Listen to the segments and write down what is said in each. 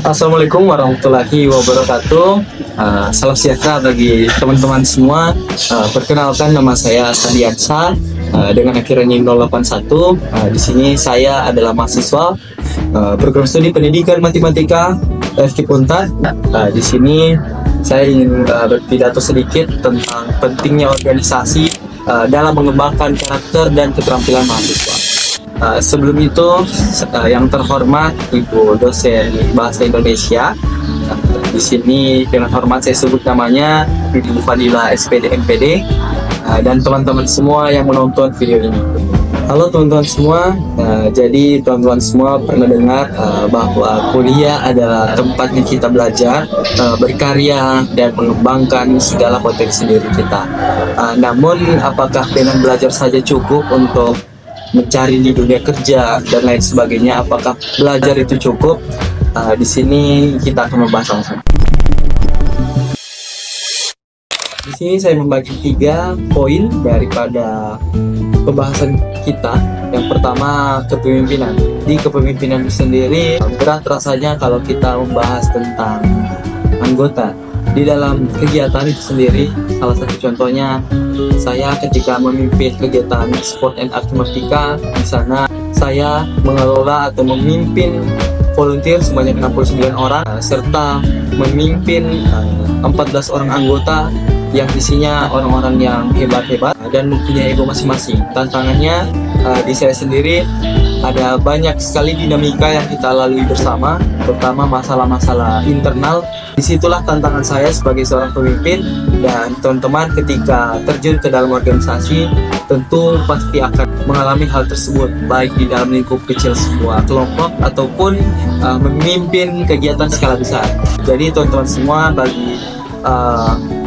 Assalamualaikum warahmatullahi wabarakatuh. Salam sejahtera bagi teman-teman semua. Perkenalkan, nama saya Sandiansa dengan akhiran NIM 081. Di sini saya adalah mahasiswa program studi pendidikan matematika FKIP Unpad. Di sini saya ingin berpidato sedikit tentang pentingnya organisasi dalam mengembangkan karakter dan keterampilan mahasiswa. Sebelum itu, yang terhormat Ibu dosen Bahasa Indonesia, di sini dengan hormat saya sebut namanya Ibu Fadila SPD MPD, dan teman-teman semua yang menonton video ini. Halo teman-teman semua, jadi teman-teman semua pernah dengar bahwa kuliah adalah tempatnya kita belajar, berkarya, dan mengembangkan segala potensi diri kita. Namun, apakah dengan belajar saja cukup untuk mencari di dunia kerja dan lain sebagainya? Apakah belajar itu cukup? Di sini kita akan membahas langsung. Di sini saya membagi 3 poin daripada pembahasan kita. Yang pertama, kepemimpinan. Di kepemimpinan sendiri berat rasanya kalau kita membahas tentang anggota. Di dalam kegiatan itu sendiri, salah satu contohnya, saya ketika memimpin kegiatan Sport and Art Matematika, di sana saya mengelola atau memimpin volunteer sebanyak 69 orang, serta memimpin 14 orang anggota yang isinya orang-orang yang hebat-hebat dan mempunyai ego masing-masing. Tantangannya di saya sendiri ada banyak sekali dinamika yang kita lalui bersama, terutama masalah-masalah internal. Disitulah tantangan saya sebagai seorang pemimpin, dan teman-teman ketika terjun ke dalam organisasi tentu pasti akan mengalami hal tersebut, baik di dalam lingkup kecil sebuah kelompok ataupun memimpin kegiatan skala besar. Jadi teman-teman semua, bagi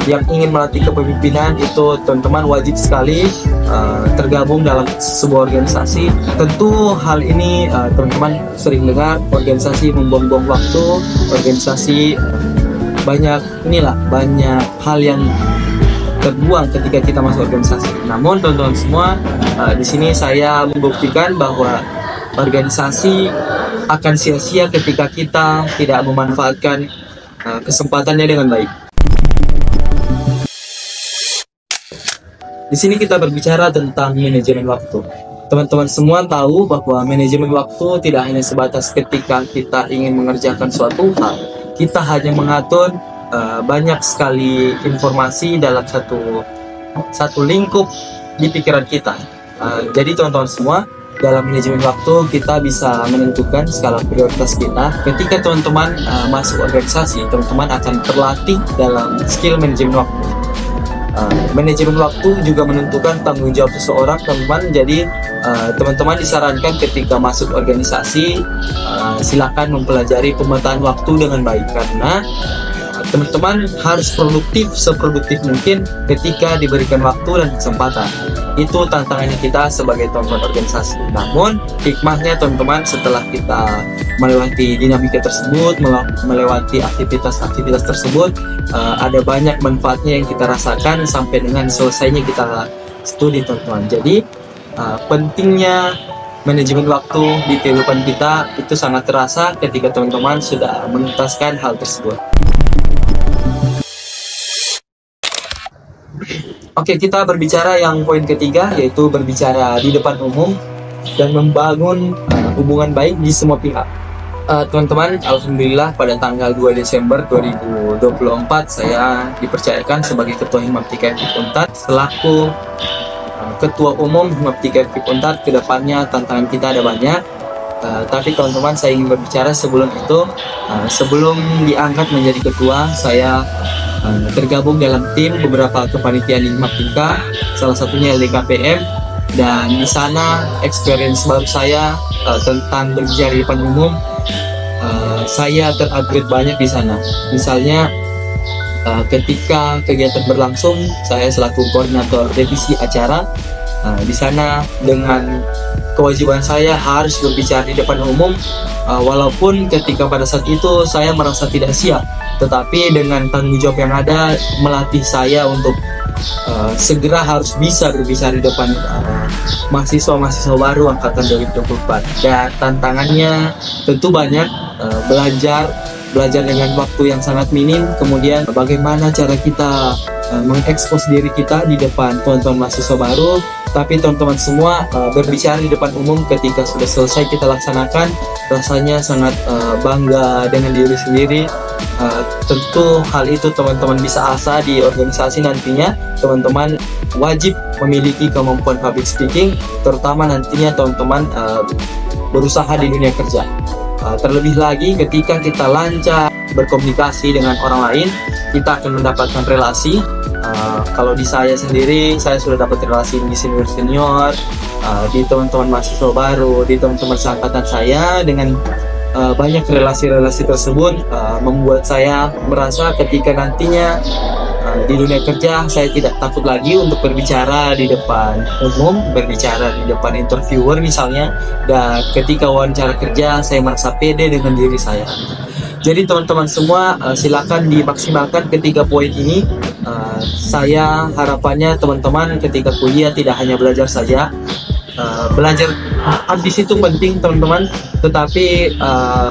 yang ingin melatih kepemimpinan itu, teman-teman wajib sekali tergabung dalam sebuah organisasi. Tentu hal ini teman-teman sering dengar, organisasi membuang-buang waktu, organisasi banyak hal yang terbuang ketika kita masuk organisasi. Namun teman-teman semua, di sini saya membuktikan bahwa organisasi akan sia-sia ketika kita tidak memanfaatkan kesempatannya dengan baik. Di sini kita berbicara tentang manajemen waktu. Teman-teman semua tahu bahwa manajemen waktu tidak hanya sebatas ketika kita ingin mengerjakan suatu hal. Kita hanya mengatur banyak sekali informasi dalam satu lingkup di pikiran kita. Jadi teman-teman semua, dalam manajemen waktu kita bisa menentukan skala prioritas kita. Ketika teman-teman masuk organisasi, teman-teman akan terlatih dalam skill manajemen waktu. Manajemen waktu juga menentukan tanggung jawab seseorang, teman-teman. Jadi teman-teman disarankan ketika masuk organisasi, silakan mempelajari pemetaan waktu dengan baik, karena teman-teman harus produktif seproduktif mungkin ketika diberikan waktu dan kesempatan. Itu tantangannya kita sebagai teman-teman organisasi. Namun hikmahnya teman-teman, setelah kita melewati dinamika tersebut, melewati aktivitas-aktivitas tersebut, ada banyak manfaatnya yang kita rasakan sampai dengan selesainya kita studi, teman-teman. Jadi pentingnya manajemen waktu di kehidupan kita itu sangat terasa ketika teman-teman sudah menuntaskan hal tersebut. Oke, kita berbicara yang poin ketiga, yaitu berbicara di depan umum dan membangun hubungan baik di semua pihak. Teman-teman, alhamdulillah pada tanggal 2 Desember 2024 saya dipercayakan sebagai Ketua Himaptika FKIP Unpad selaku Ketua Umum Himaptika FKIP Unpad. Kedepannya tantangan kita ada banyak, tapi teman-teman, saya ingin berbicara sebelum itu. Sebelum diangkat menjadi ketua, saya tergabung dalam tim beberapa kepanitiaan di Himaptika, salah satunya LDKPM, dan di sana experience baru saya tentang berbicara di depan umum. Saya terupgrade banyak di sana. Misalnya ketika kegiatan berlangsung, saya selaku koordinator revisi acara. Di sana dengan kewajiban saya harus berbicara di depan umum, walaupun ketika pada saat itu saya merasa tidak siap, tetapi dengan tanggung jawab yang ada melatih saya untuk segera harus bisa berbicara di depan mahasiswa-mahasiswa baru angkatan 2024. Dan tantangannya tentu banyak, belajar belajar dengan waktu yang sangat minim, kemudian bagaimana cara kita mengekspos diri kita di depan teman-teman mahasiswa baru. Tapi teman-teman semua, berbicara di depan umum ketika sudah selesai kita laksanakan, rasanya sangat bangga dengan diri sendiri. Tentu hal itu teman-teman bisa asah di organisasi nantinya. Teman-teman wajib memiliki kemampuan public speaking, terutama nantinya teman-teman berusaha di dunia kerja. Terlebih lagi ketika kita lancar berkomunikasi dengan orang lain, kita akan mendapatkan relasi. Kalau di saya sendiri, saya sudah dapat relasi di senior-senior, di teman-teman mahasiswa baru, di teman-teman seangkatan saya. Dengan banyak relasi-relasi tersebut membuat saya merasa ketika nantinya di dunia kerja, saya tidak takut lagi untuk berbicara di depan umum, berbicara di depan interviewer misalnya. Dan ketika wawancara kerja, saya merasa pede dengan diri saya. Jadi teman-teman semua, silakan dimaksimalkan ketiga poin ini. Saya harapannya teman-teman ketika kuliah tidak hanya belajar saja. Belajar ambisi itu penting teman-teman, tetapi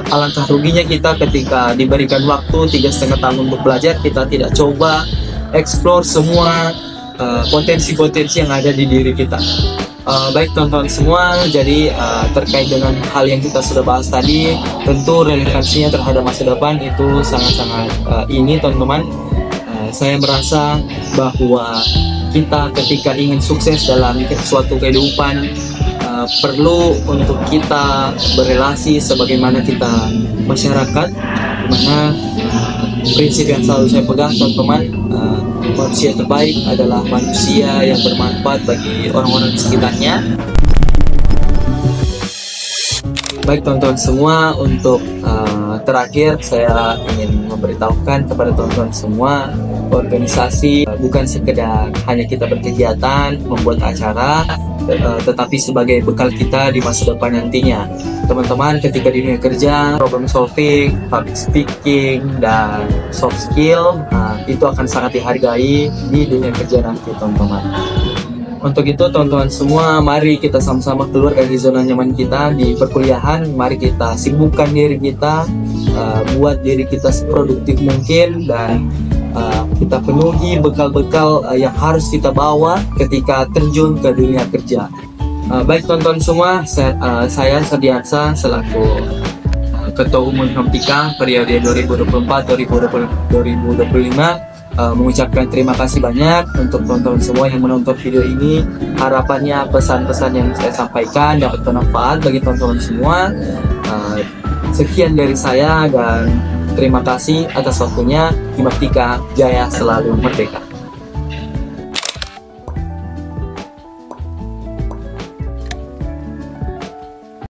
alangkah ruginya kita ketika diberikan waktu 3,5 tahun untuk belajar, kita tidak coba explore semua potensi-potensi yang ada di diri kita. Baik teman-teman semua, jadi terkait dengan hal yang kita sudah bahas tadi, tentu relevansinya terhadap masa depan itu sangat-sangat ini teman-teman. Saya merasa bahwa kita ketika ingin sukses dalam suatu kehidupan, perlu untuk kita berelasi sebagaimana kita masyarakat, dimana prinsip yang selalu saya pegang teman-teman, manusia terbaik adalah manusia yang bermanfaat bagi orang-orang di sekitarnya. Baik teman-teman semua, untuk terakhir saya ingin memberitahukan kepada teman-teman semua, organisasi bukan sekedar hanya kita berkegiatan, membuat acara, tetapi sebagai bekal kita di masa depan nantinya. Teman-teman ketika di dunia kerja, problem solving, public speaking, dan soft skill itu akan sangat dihargai di dunia kerja nanti teman-teman. Untuk itu teman-teman semua, mari kita sama-sama keluar dari zona nyaman kita di perkuliahan. Mari kita sibukkan diri kita, buat diri kita seproduktif mungkin, dan kita penuhi bekal-bekal yang harus kita bawa ketika terjun ke dunia kerja. Baik teman-teman semua, saya Sardiansa selaku Ketua Umum Himtika periode 2024-2025 mengucapkan terima kasih banyak untuk teman-teman semua yang menonton video ini. Harapannya pesan-pesan yang saya sampaikan dapat bermanfaat bagi teman-teman semua. Sekian dari saya dan terima kasih atas waktunya. Himtika Jaya selalu merdeka.